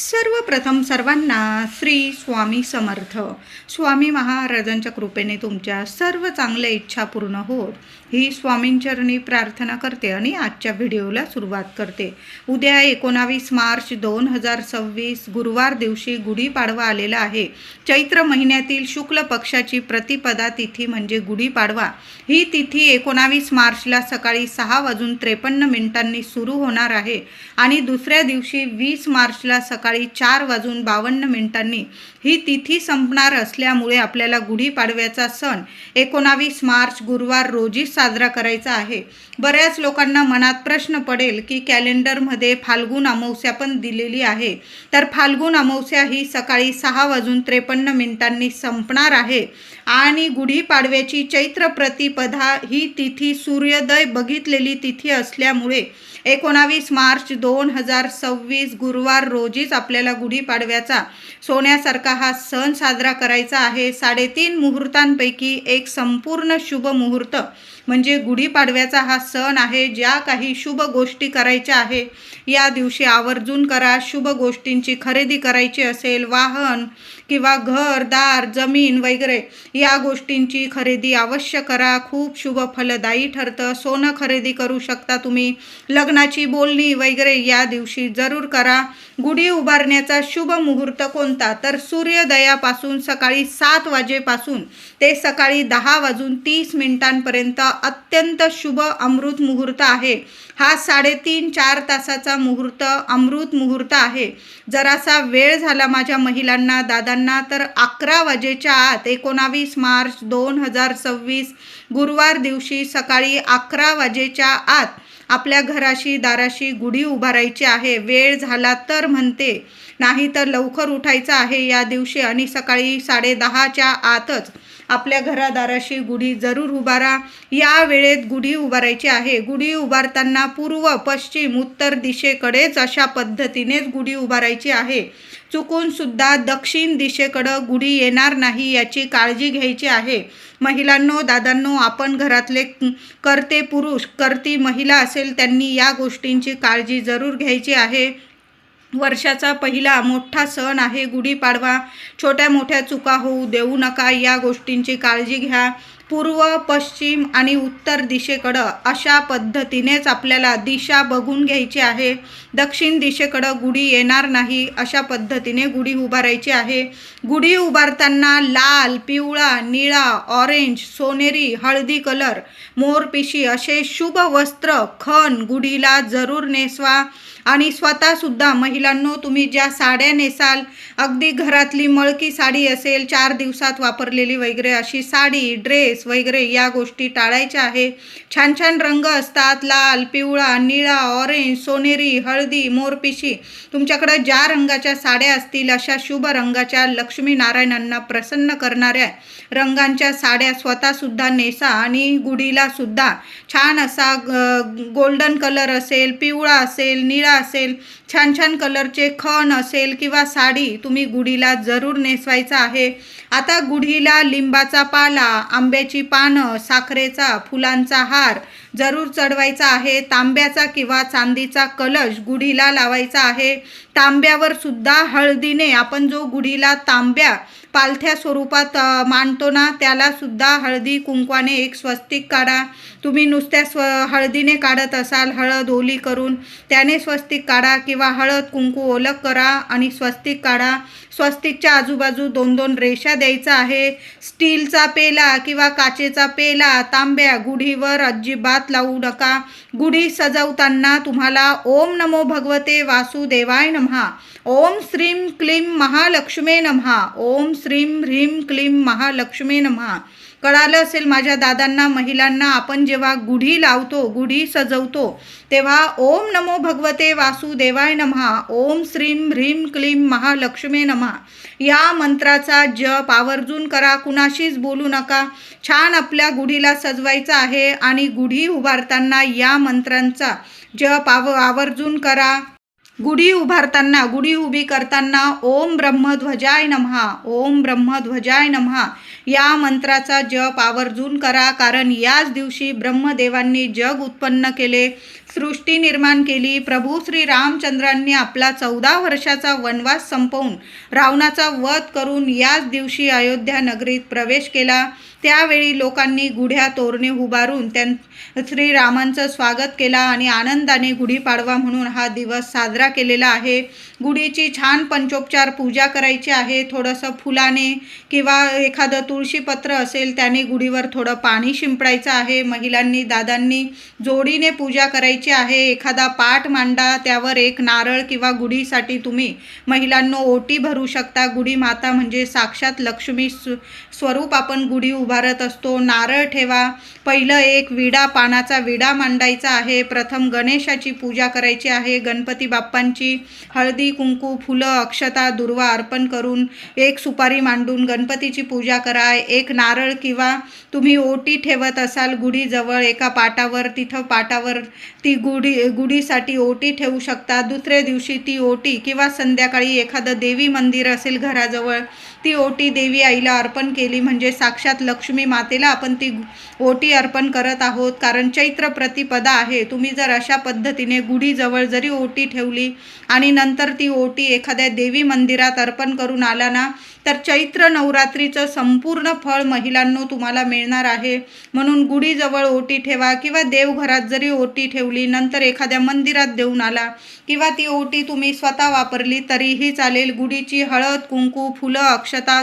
सर्वप्रथम सर्वांना श्री स्वामी समर्थ. स्वामी महाराजांच्या कृपेने तुमच्या सर्व चांगल्या इच्छा पूर्ण होत ही स्वामींचरणी प्रार्थना करते आणि आजच्या व्हिडिओला सुरुवात करते. उद्या 19 मार्च 2026 गुरुवार दिवशी गुढीपाडवा आलेला आहे. चैत्र महिन्यातील शुक्ल पक्षाची प्रतिपदा तिथी म्हणजे गुढीपाडवा. ही तिथी 19 मार्चला सकाळी 6:53 सुरू होणार आहे आणि दुसऱ्या दिवशी 20 मार्चला सकाळी 4:52 ही तिथी संपणार असल्यामुळे आपल्याला गुढीपाडव्याचा सण 19 मार्च गुरुवार रोजी साजरा करायचा आहे. बऱ्याच लोकांना मनात प्रश्न पडेल की कॅलेंडरमध्ये फाल्गुन अमावस्या पण दिलेली आहे, तर फाल्गुन अमावस्या ही सकाळी 6:53 संपणार आहे आणि गुढीपाडव्याची चैत्र प्रतिपदा ही तिथी सूर्योदय बघितलेली तिथी असल्यामुळे 19 मार्च 2026 गुरुवार रोजीच आपल्याला गुढीपाडव्याचा सोन्यासारखा हा सण साजरा करायचा आहे. 3.5 मुहूर्तांपैकी एक संपूर्ण शुभ मुहूर्त म्हणजे गुढीपाडव्याचा हा सण आहे. ज्या काही शुभ गोष्टी करायच्या आहे या दिवशी आवर्जून करा. शुभ गोष्टींची खरेदी करायची असेल, वाहन किंवा घर दार जमीन वगैरे या गोष्टींची खरेदी अवश्य करा. खूप शुभ फलदायी ठरतं. सोनं खरेदी करू शकता तुम्ही. लग्नाची बोलणी वगैरे या दिवशी जरूर करा. गुढी उभारण्याचा शुभ मुहूर्त कोणता, तर सूर्योदयापासून सकाळी 7 वाजेपासून ते सकाळी 10:30 अत्यंत शुभ अमृत मुहूर्त आहे. हा 3.5-4 तासाचा मुहूर्त अमृत मुहूर्त आहे. जरासा वेळ झाला माझ्या महिलांना दादांना तर 11 वाजेच्या आत 19 मार्च 2026 गुरुवार दिवशी सकाळी 11 वाजेच्या आत आपल्या घराशी दाराशी गुढी उभारायची आहे. वेळ झाला तर म्हणते, नाही तर लवकर उठायचं आहे या दिवशी आणि सकाळी 10:30च्या आतच आपल्या घरादाराशी गुढी जरूर उभारा. या वेळेत गुढी उभारायची आहे. गुढी उभारताना पूर्व पश्चिम उत्तर दिशेकडेच अशा पद्धतीनेच गुढी उभारायची आहे. चुकून सुद्धा दक्षिण दिशेकडं गुढी येणार नाही याची काळजी घ्यायची आहे. महिलांनो दादांनो, आपण घरातले करते पुरुष करती महिला असेल त्यांनी या गोष्टींची काळजी जरूर घ्यायची आहे. वर्षाचा पहिला मोठा सण आहे गुढीपाडवा. छोट्या मोठ्या चुका होऊ देऊ नका. या गोष्टींची काळजी घ्या. पूर्व पश्चिम आणि उत्तर दिशेकडं अशा पद्धतीनेच आपल्याला दिशा बघून घ्यायची आहे. दक्षिण दिशेकडं गुढी येणार नाही अशा पद्धतीने गुढी उभारायची आहे. गुढी उभारताना लाल, पिवळा, निळा, ऑरेंज, सोनेरी, हळदी कलर, मोरपिशी असे शुभ वस्त्र खण गुढीला जरूर नेसवा. आणि स्वतःसुद्धा महिलांनो, तुम्ही ज्या साड्या नेसाल, अगदी घरातली मळकी साडी असेल 4 दिवसात वापरलेली वगैरे अशी साडी ड्रेस वगैरे या गोष्टी टाळायच्या आहे. छान छान रंग असतात, लाल, पिवळा, निळा, ऑरेंज, सोनेरी, हळदी, मोरपिशी. तुमच्याकडे ज्या रंगाच्या साड्या असतील अशा शुभ रंगाच्या लक्ष्मीनारायणांना प्रसन्न करणाऱ्या रंगांच्या साड्या स्वतःसुद्धा नेसा आणि गुढीला सुद्धा छान असा गोल्डन कलर असेल, पिवळा असेल, निळा असेल, छान छान कलरचे खण असेल किंवा साडी तुम्ही गुढीला जरूर नेसवायचा आहे. आता गुढीला लिंबाचा पाला, आंब्याची पानं, साखरेचा, फुलांचा हार जरूर चढवायचा आहे. तांब्याचा किंवा चांदीचा कलश गुढीला लावायचा आहे. तांब्यावर सुद्धा हळदीने आपण जो गुढीला तांब्या पालथ्या स्वरूपात मांडतो ना, त्याला सुद्धा हळदी कुंकवाने एक स्वस्तिक काढा. तुम्ही नुसत्या हळदीने काढत असाल, हळद ओली करून त्याने स्वस्तिक काढा किंवा हळद कुंकू ओलं करा आणि स्वस्तिक काढा. स्वस्तिकच्या आजूबाजू 2-2 रेषा द्यायचा आहे. स्टीलचा पेला किंवा काचेचा पेला, तांब्या गुढीवर अजिबात लावू नका. गुढी सजवताना तुम्हाला ओम नमो भगवते वासुदेवाय नमः, ओम श्रीं क्लीं महालक्ष्मी नमः, ओम श्रीं ह्रीं क्लीं महालक्ष्मी नमः. कळालं असेल माझ्या दादांना महिलांना, आपण जेव्हा गुढी लावतो, गुढी सजवतो तेव्हा ओम नमो भगवते वासुदेवाय नमः, ओम श्रीं ह्रीं क्लीं महालक्ष्मी नमः या मंत्राचा जप आवर्जून करा. कुणाशीच बोलू नका. छान आपल्या गुढीला सजवायचं आहे आणि गुढी उभारताना या मंत्रांचा जप आवर्जून करा. गुढी उभारताना, गुढी उभी करताना ओम ब्रह्मध्वजाय नमः, ओम ब्रह्मध्वजाय नमः या मंत्राचा जप आवर्जून करा. कारण याच दिवशी ब्रह्मदेवांनी जग उत्पन्न केले. सृष्टी निर्माण केली। प्रभू श्री रामचंद्रांनी आपला 14 वर्षाचा वनवास संपवून रावणाचा वध करून याच दिवशी अयोध्या नगरीत प्रवेश केला। त्यावेळी लोकांनी गुढ्या तोरणे उभारून श्रीरामांचं स्वागत केला आणि आनंदाने गुढीपाडवा म्हणून हा दिवस साजरा केलेला आहे। गुढीची छान पंचोपचार पूजा करायची आहे। थोडंसं फुलाने किंवा एखादं तुळशीपत्र असेल त्याने गुढीवर थोडं पाणी शिंपडायचं आहे। महिलांनी दादांनी जोडीने पूजा करायची आहे। एखादा पाट मांडा, त्यावर एक नारळ किंवा गुढीसाठी तुम्ही महिलांनो ओटी भरू शकता। गुढी माता म्हणजे साक्षात लक्ष्मी स्वरूप आपण गुढी उभारत असतो। नारळ ठेवा। पहिलं एक विडा, पानाचा विडा मांडायचा आहे। प्रथम गणेशाची पूजा करायची आहे। गणपती बाप्पांची हळदी कुंकू फुलं अक्षता दुर्वा अर्पण करून एक सुपारी मांडून गणपतीची पूजा करा। एक नारळ किंवा तुम्ही ओटी ठेवत असाल गुढीजवळ एका पाटावर, तिथं पाटावर ती गुढीसाठी ओटी ठेवू शकता। दुसऱ्या दिवशी ती ओटी किंवा संध्याकाळी एखादं देवी मंदिर असेल घराजवळ, ती ओटी देवी आईला अर्पण केली म्हणजे साक्षात लक्ष्मी मातेला आपण ती ओटी अर्पण करत आहोत। कारण चैत्र प्रतिपदा आहे। तुम्ही जर अशा पद्धतीने गुढीजवळ जरी ओटी ठेवली आणि नंतर ती ओटी एखाद्या देवी मंदिरात अर्पण करून आला ना, तर चैत्र नवरात्रीचं संपूर्ण फळ महिलांनो तुम्हाला मिळणार आहे। म्हणून गुढीजवळ ओटी ठेवा किंवा देवघरात जरी ओटी ठेवली, नंतर एखाद्या मंदिरात देऊन आला किंवा ती ओटी तुम्ही स्वतः वापरली तरीही चालेल। गुढीची हळद कुंकू फुलं अक्षता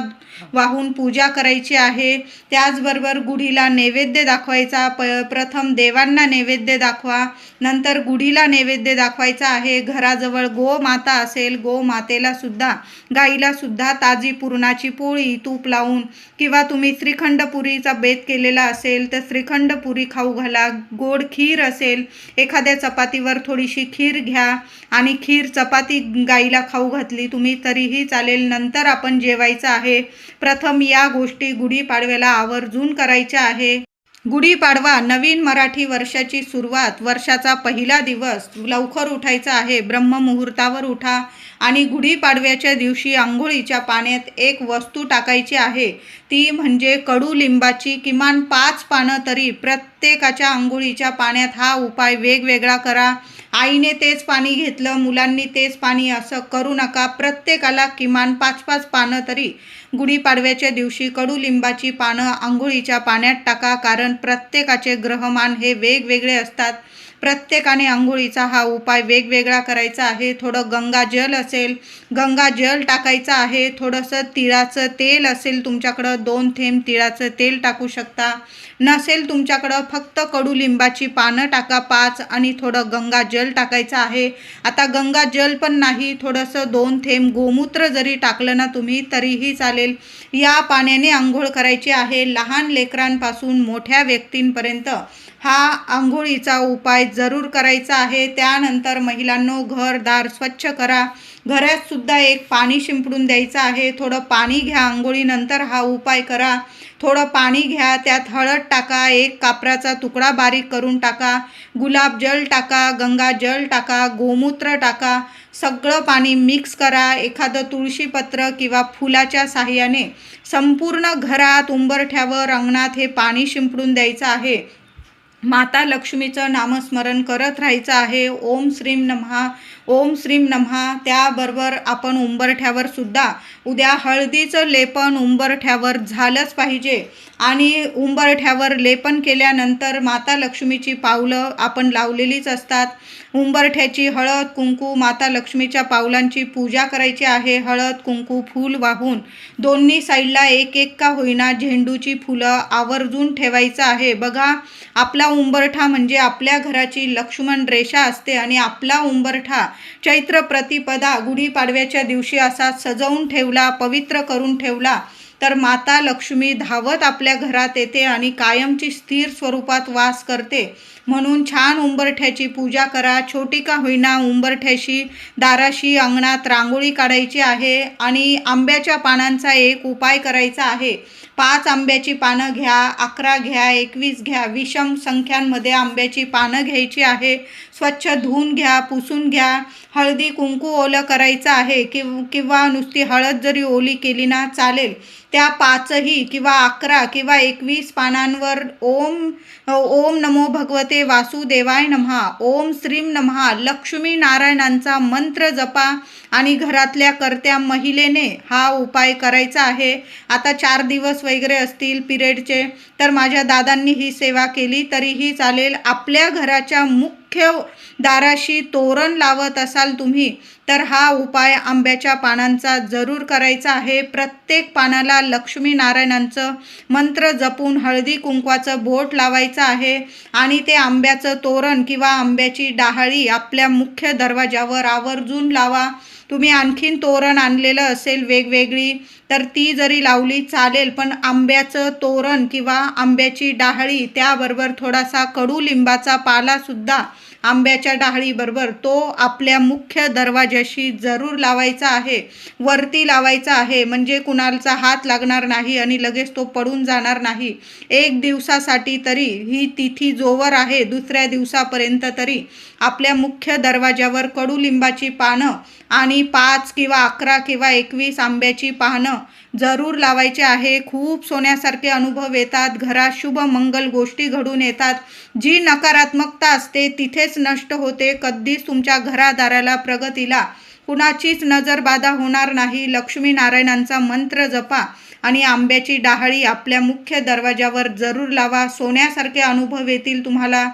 वाहून पूजा करायची आहे। त्याचबरोबर गुढीला नैवेद्य दाखवायचा। प्रथम देवांना नैवेद्य दाखवा, नंतर गुढीला नैवेद्य दाखवायचा आहे। घराजवळ गोमाता असेल, गोमातेला सुद्धा, गाईला सुद्धा ताजी पुरणाची पोळी तूप लावून किंवा तुम्ही श्रीखंड पुरीचा बेत केलेला असेल तर श्रीखंड पुरी खाऊ घाला। गोड खीर असेल, एखाद्या चपातीवर थोडीशी खीर घ्या आणि खीर चपाती गाईला खाऊ घातली तुम्ही तरीही चालेल। नंतर आपण जेवायचं आहे। प्रथम या गोष्टी गुढीपाडव्याला आवर्जून करायच्या आहे। गुढीपाडवा नवीन मराठी वर्षाची सुरुवात, वर्षाचा पहिला दिवस। लवकर उठायचं आहे, ब्रह्ममुहूर्तावर उठा आणि गुढीपाडव्याच्या दिवशी आंघोळीच्या पाण्यात एक वस्तू टाकायची आहे, ती म्हणजे कडुलिंबाची किमान 5 पानं तरी प्रत्येकाच्या आंघोळीच्या पाण्यात। हा उपाय वेगवेगळा करा। आईने तेच पाणी घेतलं, मुलांनी तेच पाणी, असं करू नका। प्रत्येकाला किमान 5-5 पानं तरी गुढीपाडव्याच्या दिवशी कडुलिंबाची पानं आंघोळीच्या पाण्यात टाका। कारण प्रत्येकाचे ग्रहमान हे वेगवेगळे असतात। प्रत्येकाने आंघोळीचा हा उपाय वेगवेगळा करायचा आहे। थोडं गंगाजल असेल, गंगाजल टाकायचं आहे। थोडंसं तिळाचं तेल असेल तुमच्याकडं, 2 थेंब तिळाचं तेल टाकू शकता। नसेल तुमच्याकडं फक्त कडुलिंबाची पानं टाका 5 आणि थोडं गंगाजल टाकायचं आहे। आता गंगाजल पण नाही, थोडंसं 2 थेंब गोमूत्र जरी टाकलं ना तुम्ही तरीही चालेल। या पाण्याने आंघोळ करायची आहे। लहान लेकरांपासून मोठ्या व्यक्तींपर्यंत हा आंघोळीचा उपाय जरूर करायचा आहे। त्यानंतर महिलांनो घरदार स्वच्छ करा। घरात सुद्धा एक पाणी शिंपडून द्यायचं आहे। थोडं पाणी घ्या, आंघोळीनंतर हा उपाय करा। थोडं पाणी घ्या, त्यात हळद टाका, एक कापराचा तुकडा बारीक करून टाका, गुलाबजल टाका, गंगाजल टाका, गोमूत्र टाका, सगळं पाणी मिक्स करा। एखादं तुळशीपत्र किंवा फुलाच्या साहाय्याने संपूर्ण घरात, उंबरठ्यावर, अंगणात हे पाणी शिंपडून द्यायचं आहे। माता लक्ष्मीचं नामस्मरण करत राहायचं आहे। ओम श्रीम नमः, ओम श्रीम नमः। त्याबरोबर आपण उंबरठ्यावर सुद्धा उद्या हळदीचं लेपन उंबरठ्यावर झालंच पाहिजे आणि उंबरठ्यावर लेपन केल्यानंतर माता लक्ष्मीची पावलं आपण लावलेलीच असतात। उंबरठ्याची हळद कुंकू माता लक्ष्मीच्या पावलांची पूजा करायची आहे। हळद कुंकू फूल वाहून दोन्ही साईडला एक एक का होईना झेंडूची फुलं आवर्जून ठेवायचं आहे। बघा, आपला उंबरठा म्हणजे आपल्या घराची लक्ष्मण रेषा असते आणि आपला उंबरठा चैत्र प्रतिपदा गुढीपाडव्याच्या दिवशी असा सजवून ठेवला, पवित्र करून ठेवला तर माता लक्ष्मी धावत आपल्या घरात येते आणि कायमची स्थिर स्वरूपात वास करते। म्हणून छान उंबरठ्याची पूजा करा। छोटी का होईना उंबरठ्याशी दाराशी अंगणात रांगोळी काढायची आहे आणि आंब्याच्या पानांचा एक उपाय करायचा आहे। 5 आंब्याची पानं घ्या, 11 घ्या, 21 घ्या, विषम संख्यांमध्ये आंब्याची पानं घ्यायची आहे. स्वच्छ धुवून घ्या, पुसून घ्या. हळदी कुंकू ओलं करायचं आहे किंवा नुसती हळद जरी ओली केली ना चालेल. त्या 5ही किंवा 11 किंवा 21 पानांवर ओम नमो भगवते वासुदेवाय नमः, ओम श्रीम नमः, लक्ष्मी नारायणांचा मंत्र जपा आणि घरातल्या कर्त्या महिलेने हा उपाय करायचा आहे. आता 4 दिवस वगैरे असतील पिरियडचे, तर माझ्या दादांनी ही सेवा केली तरीही चालेल. आपल्या घराच्या मुख्य दाराशी तोरण लावत असाल तुम्ही, तर हा उपाय आंब्याच्या पानांचा जरूर करायचा आहे. प्रत्येक पानाला लक्ष्मी नारायणांचं मंत्र जपून हळदी कुंकवाचं बोट लावायचं आहे आणि ते आंब्याचं तोरण किंवा आंब्याची डहाळी आपल्या मुख्य दरवाजावर आवर्जून लावा. तुम्ही आणखीन तोरण आणलेलं असेल वेगवेगळी, तर ती जरी लावली चालेल, पण आंब्याचं तोरण किंवा आंब्याची डहाळी त्याबरोबर थोडासा कडुलिंबाचा पालासुद्धा आंब्याच्या डहाळीबरोबर तो आपल्या मुख्य दरवाजाशी जरूर लावायचा आहे. वरती लावायचा आहे, म्हणजे कुणाचा हात लागणार नाही आणि लगेच तो पडून जाणार नाही. 1 दिवसासाठी तरी ही तिथी जोवर आहे, दुसऱ्या दिवसापर्यंत तरी आपल्या मुख्य दरवाजावर कडुलिंबाची पानं आणि 5 किंवा 11 किंवा 21 आंब्याची पानं जरूर लावायचे आहे. खूप सोन्यासारखे अनुभव येतात, घरात शुभ मंगल गोष्टी घडून येतात. जी नकारात्मकता असते तिथेच नष्ट होते. कधीच तुमच्या घरादाराला प्रगतीला कुणाचीच नजरबाधा होणार नाही. लक्ष्मी नारायणांचा मंत्र जपा आणि आंब्याची डहाळी आपल्या मुख्य दरवाजावर जरूर लावा. सोन्यासारखे अनुभव येतील तुम्हाला.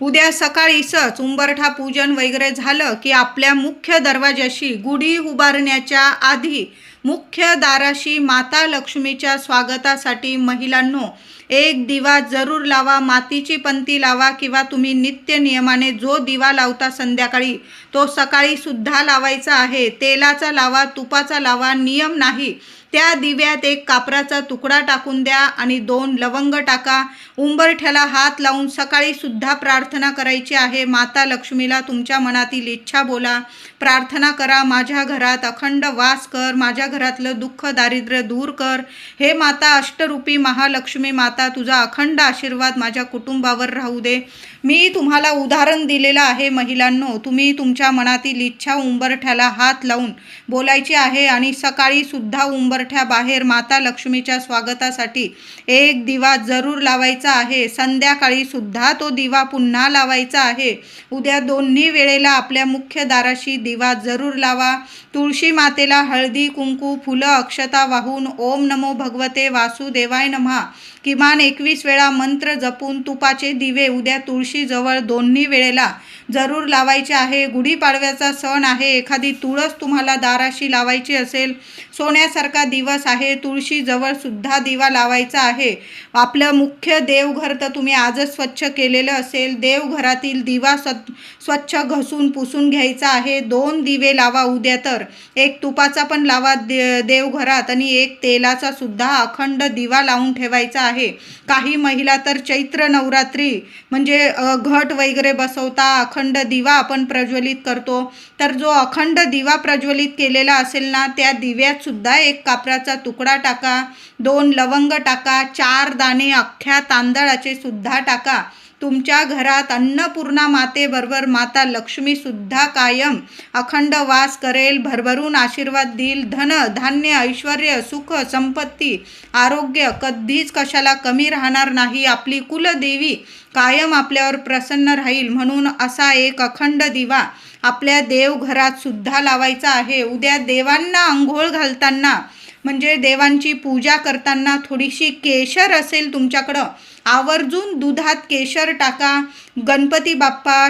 उद्या सकाळीच उंबरठा पूजन वगैरे झालं की आपल्या मुख्य दरवाजाशी गुढी उभारण्याच्या आधी मुख्य दाराशी माता लक्ष्मीच्या स्वागतासाठी महिलांनो 1 दिवा जरूर लावा. मातीची पंती लावा किंवा तुम्ही नित्य नियमाने जो दिवा लावता संध्याकाळी तो सकाळी सुद्धा लावायचा आहे. तेलाचा लावा, तुपाचा लावा, नियम नाही. त्या दिव्यात 1 कापराचा तुकडा टाकून द्या आणि 2 लवंग टाका. उंबरठ्याला हात लावून सकाळी सुद्धा प्रार्थना करायची आहे. माता लक्ष्मीला तुमच्या मनातील इच्छा बोला, प्रार्थना करा. माझ्या घरात अखंड वास कर, माझ्या घरातलं दुःख दारिद्र्य दूर कर. हे माता अष्टरूपी महालक्ष्मी माता, तुझा अखंड आशीर्वाद माझ्या कुटुंबावर राहू दे. मी तुम्हाला उदाहरण दिलेलं आहे महिलांनो. तुम्ही तुमच्या मनातील इच्छा उंबरठ्याला हात लावून बोलायची आहे आणि सकाळी सुद्धा उंबरठ्याबाहेर माता लक्ष्मीच्या स्वागतासाठी 1 दिवा जरूर लावायचा आहे. संध्याकाळी सुद्धा तो दिवा पुन्हा लावायचा आहे. उद्या दोन्ही वेळेला आपल्या मुख्य दाराशी दिवा जरूर लावा. तुळशी मातेला हळदी कुंकू फुलं अक्षता वाहून ओम नमो भगवते वासुदेवाय नमः किमान 21 वेळा मंत्र जपून तुपाचे दिवे उद्या तुळशीजवळ दोन्ही वेळेला जरूर लावायचे आहे. गुढीपाडव्याचा सण आहे. एखादी तुळस तुम्हाला दाराशी लावायची असेल, सोन्यासारखा दिवस आहे, तुळशीजवळ सुद्धा दिवा लावायचा आहे. आपलं मुख्य देवघर तर तुम्ही आजच स्वच्छ केलेलं असेल. देवघरातील दिवा स्वच्छ घसून पुसून घ्यायचा आहे. 2 दिवे लावा उद्या, तर 1 तुपाचा पण लावा देवघरात आणि 1 तेलाचा सुद्धा अखंड दिवा लावून ठेवायचा आहे. काही महिला तर चैत्र नवरात्री म्हणजे घट वगैरे बसवता, अखंड दिवा आपण प्रज्वलित करतो. तर जो अखंड दिवा प्रज्वलित केलेला असेल ना, त्या दिव्यात सुद्धा 1 कापराचा तुकडा टाका, 2 लवंग टाका, 4 दाणे अख्ख्या तांदळाचे सुद्धा टाका. तुमच्या घरात अन्नपूर्णा मातेबरोबर माता लक्ष्मी सुद्धा कायम अखंड वास करेल, भरभरून आशीर्वाद देईल. धन धान्य ऐश्वर्य सुख संपत्ती आरोग्य कधीच कशाला कमी राहणार नाही. आपली कुलदेवी कायम आपल्यावर प्रसन्न राहील. म्हणून असा 1 अखंड दिवा आपल्या देवघरात सुद्धा लावायचा आहे. उद्या देवांना आंघोळ घालताना म्हणजे देवांची पूजा करताना थोडीशी केशर असेल तुमच्याकडं, आवर्जून दुधात केशर टाका. गणपती बाप्पा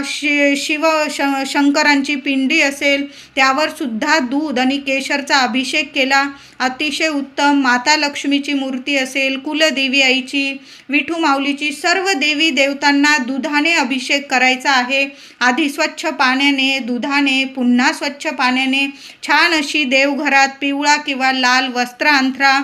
शंकरांची पिंडी असेल त्यावर सुद्धा दूध आणि केशरचा अभिषेक केला, अतिशय उत्तम. माता लक्ष्मीची मूर्ती असेल, कुलदेवी आईची, विठू माऊलीची, सर्व देवी देवतांना दुधाने अभिषेक करायचा आहे. आधी स्वच्छ पाण्याने, दुधाने, पुन्हा स्वच्छ पाण्याने छान अशी देवघरात पिवळा किंवा लाल वस्त्र अंथरा.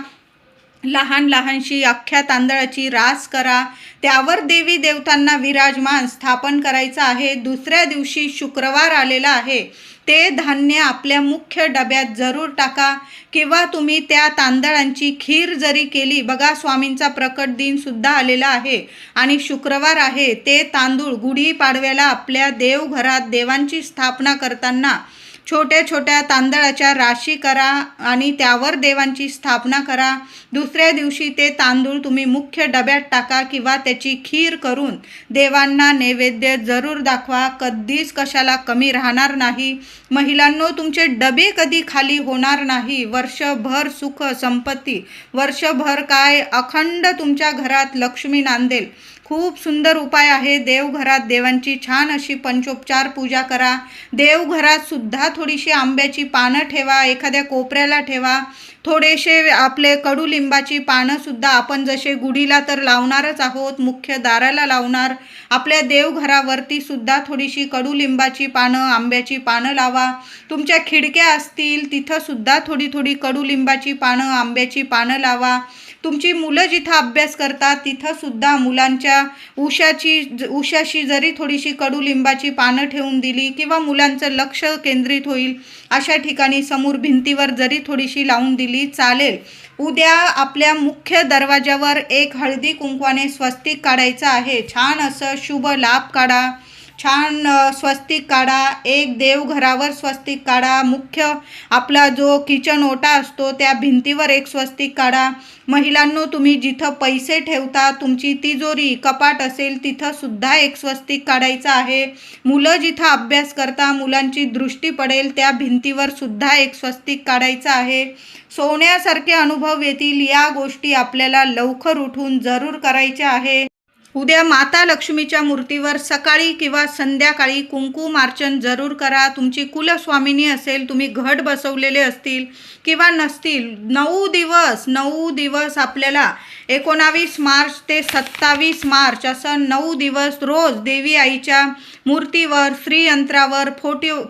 लहान लहानशी अख्ख्या तांदळाची रास करा. त्यावर देवी देवतांना विराजमान स्थापन करायचं आहे. दुसऱ्या दिवशी शुक्रवार आलेला आहे, ते धान्य आपल्या मुख्य डब्यात जरूर टाका किंवा तुम्ही त्या तांदळांची खीर जरी केली. बघा, स्वामींचा प्रकट दिन सुद्धा आलेला आहे आणि शुक्रवार आहे. ते तांदूळ गुढीपाडव्याला आपल्या देवघरात देवांची स्थापना करताना छोट्या छोट्या तांदळाच्या राशी करा आणि त्यावर देवांची स्थापना करा. दुसऱ्या दिवशी ते तांदूळ तुम्ही मुख्य डब्यात टाका किंवा त्याची खीर करून देवांना नैवेद्य जरूर दाखवा. कधीच कशाला कमी राहणार नाही. महिलांनो, तुमचे डबे कधी खाली होणार नाही. वर्षभर सुख संपत्ती, वर्षभर काय अखंड तुमच्या घरात लक्ष्मी नांदेल. खूप सुंदर उपाय आहे. देवघरात देवांची छान अशी पंचोपचार पूजा करा. देवघरात सुद्धा थोडीशी आंब्याची पानं ठेवा, एखाद्या कोपऱ्याला ठेवा. थोडेसे आपले कडुलिंबाची पानं सुद्धा, आपण जसे गुढीला तर लावणारच आहोत, मुख्य दाराला लावणार, आपल्या देवघरावरती सुद्धा थोडीशी कडुलिंबाची पानं, आंब्याची पानं लावा. तुमच्या खिडक्या असतील तिथं सुद्धा थोडी थोडी कडुलिंबाची पानं, आंब्याची पानं लावा. तुमची मुलं जिथं अभ्यास करतात तिथं सुद्धा मुलांच्या उशाशी जरी थोडीशी कडुलिंबाची पानं ठेवून दिली किंवा मुलांचं लक्ष केंद्रित होईल अशा ठिकाणी समोर भिंतीवर जरी थोडीशी लावून दिली चालेल. उद्या आपल्या मुख्य दरवाजावर एक हळदी कुंकवाने स्वस्तिक काढायचं आहे. छान असं शुभ लाभ काढा, छान स्वस्तिक काढा. एक देवघरावर स्वस्तिक काढा. मुख्य आपला जो किचन ओटा असतो त्या भिंतीवर एक स्वस्तिक काढा. महिलांनो, तुम्ही जिथं पैसे ठेवता, तुमची तिजोरी कपाट असेल तिथं सुद्धा एक स्वस्तिक काढायचं आहे. मुलं जिथं अभ्यास करता, मुलांची दृष्टी पडेल त्या भिंतीवर सुद्धा एक स्वस्तिक काढायचं आहे. सोन्यासारखे अनुभव येतील. या गोष्टी आपल्याला लवकर उठून जरूर करायच्या आहे. उद्या माता लक्ष्मीच्या मूर्तीवर सकाळी किंवा संध्याकाळी कुंकुमार्चन जरूर करा. तुमची कुलस्वामिनी असेल, तुम्ही घट बसवलेले असतील किंवा नसतील, 9 दिवस आपल्याला 19 मार्च ते 27 मार्च असं 9 दिवस रोज देवी आईच्या मूर्तीवर, श्रीयंत्रावर,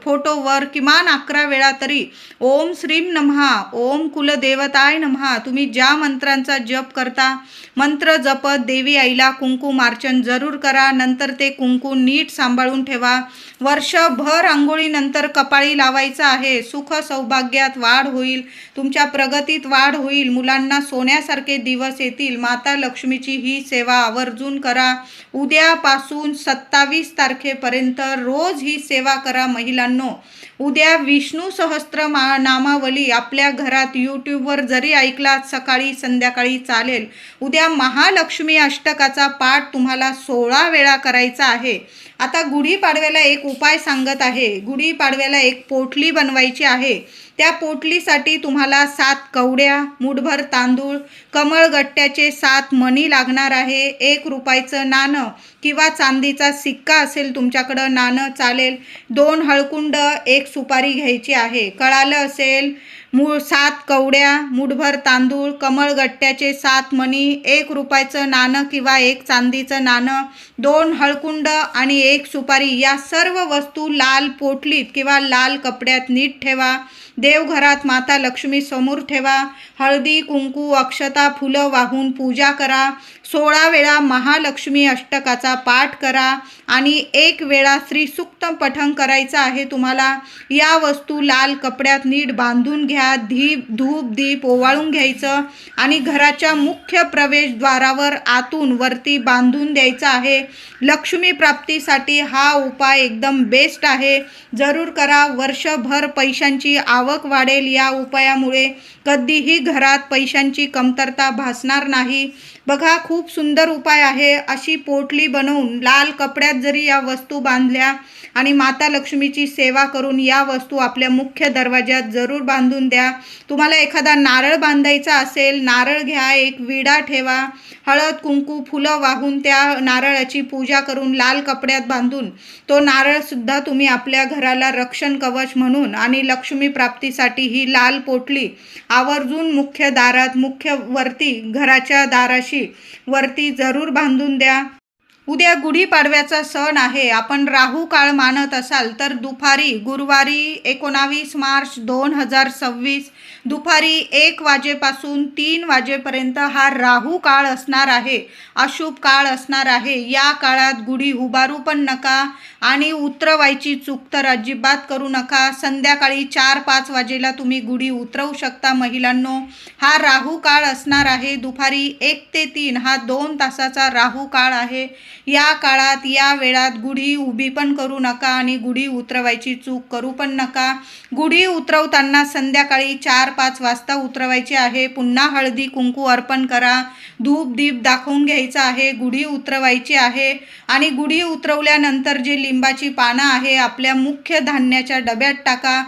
फोटोवर किमान 11 वेळा तरी ओम श्रीम नमः, ओम कुलदेवताय नमः, तुम्ही ज्या मंत्रांचा जप करता मंत्र जपत देवी आईला कुंकुमार्चन जरूर करा. नंतर ते कुंकू नीट सांभाळून ठेवा. वर्षभर आंघोळीनंतर कपाळी लावायचं आहे. सुख सौभाग्यात वाढ होईल, तुमच्या प्रगतीत वाढ होईल, मुलांना सोन्यासारखे दिवस येतील. माता लक्ष्मीची ही सेवा आवर्जून करा. उद्यापासून 27 तारखेपर्यंत रोज ही सेवा करा महिलांनो. उद्या विष्णू सहस्त्र नामावली आपल्या घरात यूट्यूबवर जरी ऐकलात सकाळी संध्याकाळी चालेल. उद्या महालक्ष्मी अष्टकाचा पाठ तुम्हाला 16 वेळा करायचा आहे. आता गुढीपाडव्याला एक उपाय सांगत आहे. गुढीपाडव्याला एक पोटली बनवायची आहे. त्या पोटलीसाठी तुम्हाला 7 कवड्या, मूठभर तांदूळ, कमळगट्ट्याचे 7 मणी लागणार आहे. 1 रुपयाचं नाणं किंवा चांदीचा सिक्का असेल तुमच्याकडं, नाणं चालेल. 2 हळकुंड, 1 सुपारी घ्यायची आहे. कळालं असेल. 7 कवड्या, मूठभर तांदूळ, कमळगट्ट्याचे 7 मणी, 1 रुपयाचं नाणं किंवा 1 चांदीचं नाणं, 2 हळकुंड आणि 1 सुपारी, या सर्व वस्तू लाल पोटलीत किंवा लाल कपड्यात नीट ठेवा. देवघरात माता लक्ष्मी समोर ठेवा. हळदी कुंकू अक्षता फुलं वाहून पूजा करा. 16 वेळा महालक्ष्मी अष्टकाचा पाठ करा आणि 1 वेळा श्रीसूक्त पठण करायचं आहे तुम्हाला. या वस्तू लाल कपड्यात नीट बांधून घ्या. धूप दीप ओवाळून घ्यायचं आणि घराच्या मुख्य प्रवेशद्वारावर आतून वरती बांधून द्यायचं आहे. लक्ष्मी प्राप्तीसाठी हा उपाय एकदम बेस्ट आहे. जरूर करा. वर्षभर पैशांची आवक वाढेल. या उपायामुळे कधीही घरात पैशांची कमतरता भासणार नाही. बघा, खूप सुंदर उपाय आहे. अशी पोटली बनवून लाल कपड्यात जरी या वस्तू बांधल्या आणि माता लक्ष्मीची सेवा करून या वस्तू आपल्या मुख्य दरवाज्यात जरूर बांधून द्या. तुम्हाला एखादा नारळ बांधायचा असेल, नारळ घ्या, एक विडा ठेवा, हळद कुंकू फुलं वाहून त्या नारळाची पूजा करून लाल कपड्यात बांधून तो नारळसुद्धा तुम्ही आपल्या घराला रक्षण कवच म्हणून आणि लक्ष्मी प्राप्तीसाठी ही लाल पोटली आवर्जून मुख्य दारात, मुख्य वरती घराच्या दाराशी वरती जरूर बांधून द्या. उद्या गुढीपाडव्याचा सण आहे. आपण राहू काळ मानत असाल तर दुपारी गुरुवारी 19 मार्च 2026 दुपारी 1 वाजेपासून 3 वाजेपर्यंत हा राहू काळ असणार आहे. अशुभ काळ असणार आहे. या काळात गुढी उभारू पण नका आणि उतरवायची चूक तर अजिबात करू नका. संध्याकाळी 4-5 वाजेला तुम्ही गुढी उतरवू शकता महिलांनो. हा राहू काळ असणार आहे. दुपारी 1 ते 3 हा 2 तासाचा राहू काळ आहे. या काळात या वेळात गुढी उभी पण करू नका आणि गुढी उतरवायची चूक करू पण नका. गुढी उतरवताना संध्याकाळी 4-5 वाजता उतरवायची आहे. पुन्हा हळदी कुंकू अर्पण करा, धूप दीप दाखवून घ्यायचा आहे, गुढी उतरवायची आहे. आणि गुढी उतरवल्यानंतर जे लिंबाची पानं आहे आपल्या मुख्य धान्याच्या डब्यात टाका.